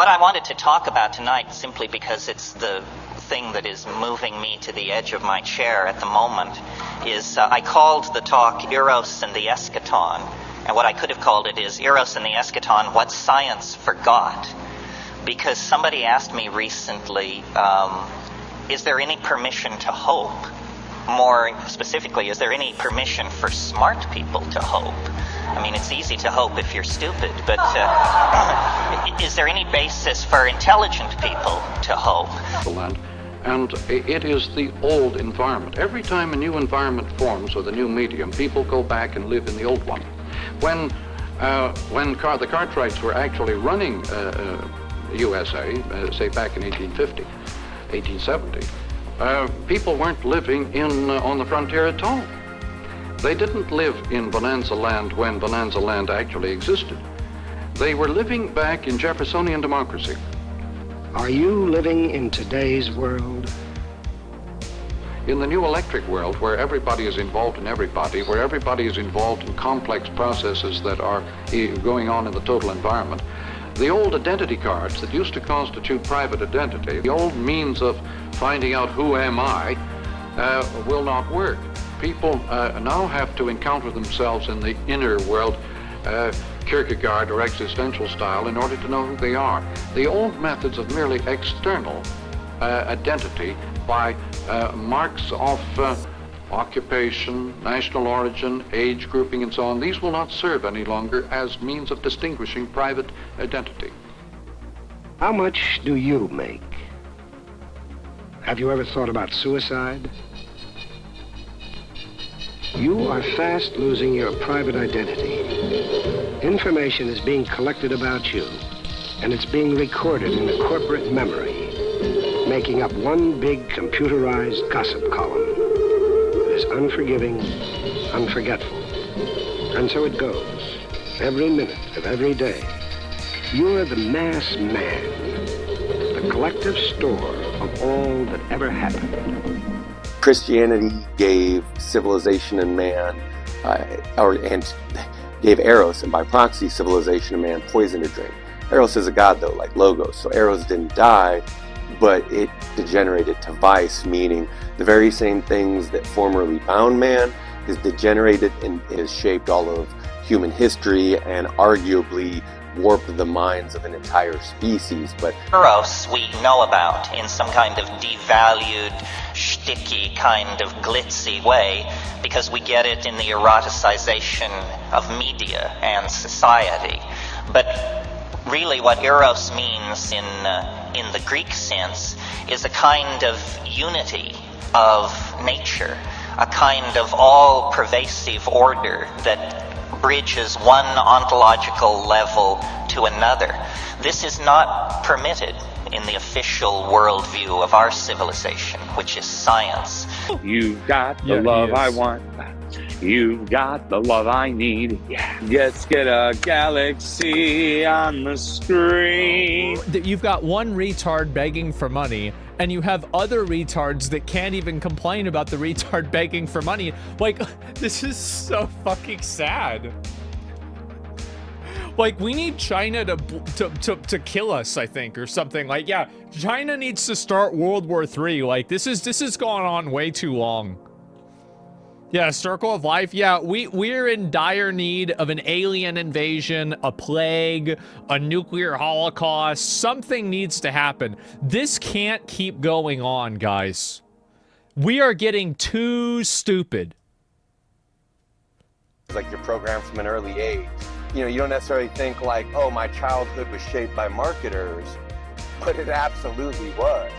what I wanted to talk about tonight, simply because it's the thing that is moving me to the edge of my chair at the moment, is I called the talk Eros and the Eschaton. And what I could have called it is Eros and the Eschaton, What Science Forgot. Because somebody asked me recently, is there any permission to hope? More specifically, is there any permission for smart people to hope? I mean, it's easy to hope if you're stupid, but is there any basis for intelligent people to hope? And it is the old environment. Every time a new environment forms with a new medium, people go back and live in the old one. When the Cartwrights were actually running USA, say back in 1850, 1870, people weren't living on the frontier at all. They didn't live in Bonanza Land when Bonanza Land actually existed. They were living back in Jeffersonian democracy. Are you living in today's world? In the new electric world, where everybody is involved in everybody, where everybody is involved in complex processes that are going on in the total environment, the old identity cards that used to constitute private identity, the old means of finding out who am I, will not work. People now have to encounter themselves in the inner world, Kierkegaard or existential style, in order to know who they are. The old methods of merely external identity by marks of occupation, national origin, age grouping, and so on, these will not serve any longer as means of distinguishing private identity. How much do you make? Have you ever thought about suicide? You are fast losing your private identity. Information is being collected about you, and it's being recorded in a corporate memory, making up one big computerized gossip column. It is unforgiving, unforgetful. And so it goes, every minute of every day. You're the mass man, the collective store of all that ever happened. Christianity gave civilization and man, and gave Eros, and by proxy, civilization and man, poison to drink. Eros is a god, though, like Logos, so Eros didn't die, but it degenerated to vice, meaning the very same things that formerly bound man is degenerated and has shaped all of human history and arguably warped the minds of an entire species. But Eros we know about in some kind of devalued, shticky, kind of glitzy way, because we get it in the eroticization of media and society. But really what Eros means in the Greek sense is a kind of unity of nature, a kind of all-pervasive order that bridges one ontological level to another. This is not permitted in the official worldview of our civilization, which is science. You've got the love I want. You've got the love I need. Yeah. Let's get a galaxy on the screen. You've got one retard begging for money, and you have other retards that can't even complain about the retard begging for money. Like, this is so fucking sad. Like, we need China to kill us, I think, or something. Like, yeah, China needs to start World War III. Like, this has gone on way too long. Yeah, circle of life. Yeah, we're in dire need of an alien invasion, a plague, a nuclear holocaust. Something needs to happen. This can't keep going on, guys. We are getting too stupid. it's like you're programmed from an early age. You know, you don't necessarily think like, oh, my childhood was shaped by marketers, but it absolutely was.